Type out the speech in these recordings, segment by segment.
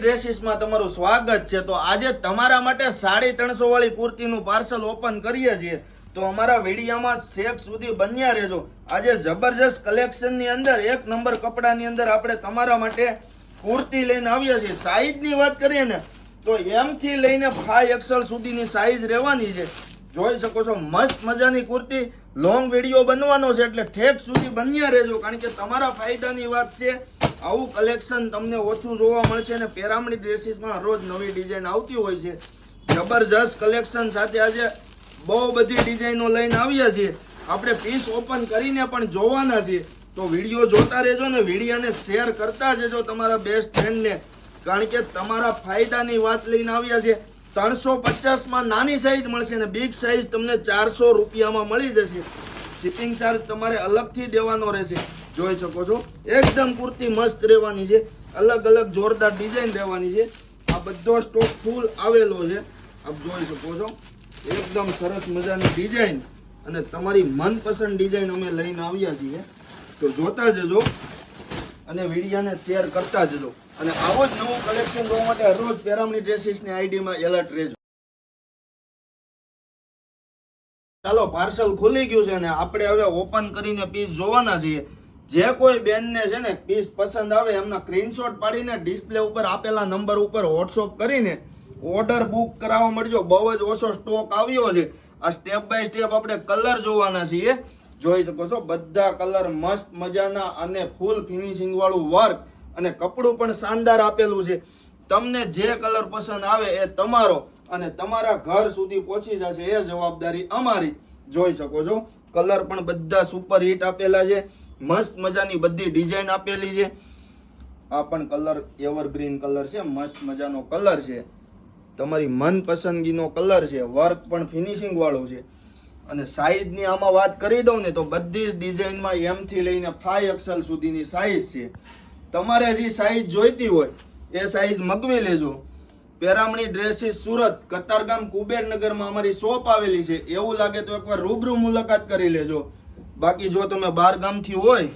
ડ્રેસીસમાં તમારું સ્વાગત છે। તો આજે તમારા માટે 350 વાળી કુર્તીનું પાર્સલ ઓપન કરીએ છીએ। તો અમારા વિડીયોમાં છેક સુધી બન્યા રહેજો। આજે જબરજસ્ત કલેક્શનની અંદર એક નંબર કપડાની અંદર આપણે તમારા માટે કુર્તી લઈને આવ્યા છીએ। સાઈઝની વાત કરીએ ને તો M થી લઈને 5XL સુધીની સાઈઝ રહેવાની છે। જોઈ શકો છો મસ્ત મજાની કુર્તી। લોંગ વિડીયો બનવાનો છે એટલે ઠેક સુધી બન્યા રહેજો, કારણ કે તમારા ફાયદાની વાત છે। આવું કલેક્શન તમને ઓછું જોવા મળશે ને પેરામણી ડ્રેસીસમાં રોજ નવી ડિઝાઇન આવતી હોય છે। જબરજસ્ત કલેક્શન સાથે આજે બહુ બધી ડિઝાઇનો લઈને આવ્યા છીએ। આપણે પીસ ઓપન કરીને પણ જોવાના છીએ, તો વિડીયો જોતા રહેજો ને વિડીયોને શેર કરતા જજો તમારા બેસ્ટ ફ્રેન્ડને, કારણ કે તમારા ફાયદાની વાત લઈને આવ્યા છે। 350માં નાની સાઈઝ મળશે ને બિગ સાઈઝ તમને 400 રૂપિયામાં મળી જશે। શિપિંગ ચાર્જ તમારે અલગથી દેવાનો રહેશે। જોઈ શકો છો એકદમ કુર્તી મસ્ત રહેવાની છે, અલગ અલગ જોરદાર ડિઝાઇન રહેવાની છે। આ બધો સ્ટોક ફૂલ આવેલો છે, આપ જોઈ શકો છો એકદમ સરસ મજાની ડિઝાઇન અને તમારી મનપસંદ ડિઝાઇન અમે લઈને આવ્યા છીએ। તો જોતા જજો અને વિડીયોને શેર કરતા જજો, અને આવો જ નવું કલેક્શન જોવા માટે રોજ પેરામણી ડ્રેસીસની આઈડીમાં એલર્ટ રહેજો। ચાલો પાર્સલ ખુલી ગયું છે અને આપણે હવે ઓપન કરીને પીસ જોવાના છીએ। જે કોઈ બેનને છે ને પીસ પસંદ આવે એમના સ્ક્રીનશોટ પાડીને ડિસ્પ્લે ઉપર આપેલા નંબર ઉપર વોટ્સઅપ કરીને ઓર્ડર બુક કરાવવા મળજો। બહુ જ ઓછો સ્ટોક આવ્યો છે। આ સ્ટેપ બાય સ્ટેપ આપણે કલર જોવાના છીએ। જોઈ શકો છો બધા કલર મસ્ત મજાના અને ફૂલ ફિનિશિંગ વાળું વર્ક અને કપડું પણ શાનદાર આપેલું છે। તમને જે કલર પસંદ આવે એ તમારો અને તમારા ઘર સુધી પહોંચી જશે, એ જવાબદારી અમારી। જોઈ શકો છો કલર પણ બધા સુપર હિટ આપેલા છે, મસ્ત મજાની બધી ડિઝાઇન આપેલી છે। આ પણ કલર એવરગ્રીન કલર છે, મસ્ત મજાનો કલર છે, તમારી મનપસંદગીનો કલર છે, વર્ક પણ ફિનિશિંગ વાળું છે। અને સાઈઝની આમાં વાત કરી દઉં ને તો બધી જ ડિઝાઇનમાં M થી લઈને 5XL સુધીની સાઈઝ છે। તમારે જે સાઈઝ જોઈતી હોય એ સાઈઝ મગવી લેજો। પેરામણી ડ્રેસીસ સુરત કતારગામ કુબેરનગરમાં અમારી શોપ આવેલી છે। એવું લાગે તો એકવાર રૂબરૂ મુલાકાત કરી લેજો। બાકી જો તમે બહાર ગામથી હોય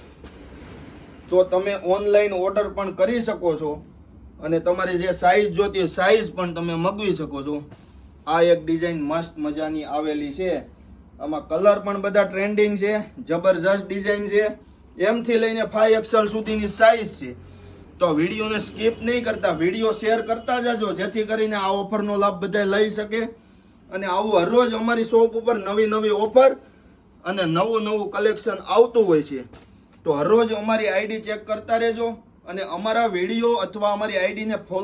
તો તમે ઓનલાઈન ઓર્ડર પણ કરી શકો છો, અને તમારે જે સાઈઝ જોતી હોય સાઈઝ પણ તમે મગવી શકો છો। આ એક ડિઝાઇન મસ્ત મજાની આવેલી છે, આમાં કલર પણ બધા ટ્રેન્ડિંગ છે, જબરજસ્ત ડિઝાઇન છે। M થી લઈને 5XL સુધીની સાઈઝ છે। તો વિડીયોને સ્કીપ નહીં કરતા, વિડીયો શેર કરતા જાજો, જેથી કરીને આ ઓફરનો લાભ બધા લઈ શકે। અને આવું હરરોજ અમારી શોપ ઉપર નવી નવી ઓફર અને નવું નવું કલેક્શન આવતું હોય છે। તો હરરોજ અમારી આઈડી ચેક કરતા રહેજો અને અમારા વિડીયો અથવા અમારી આઈડીને ફોલો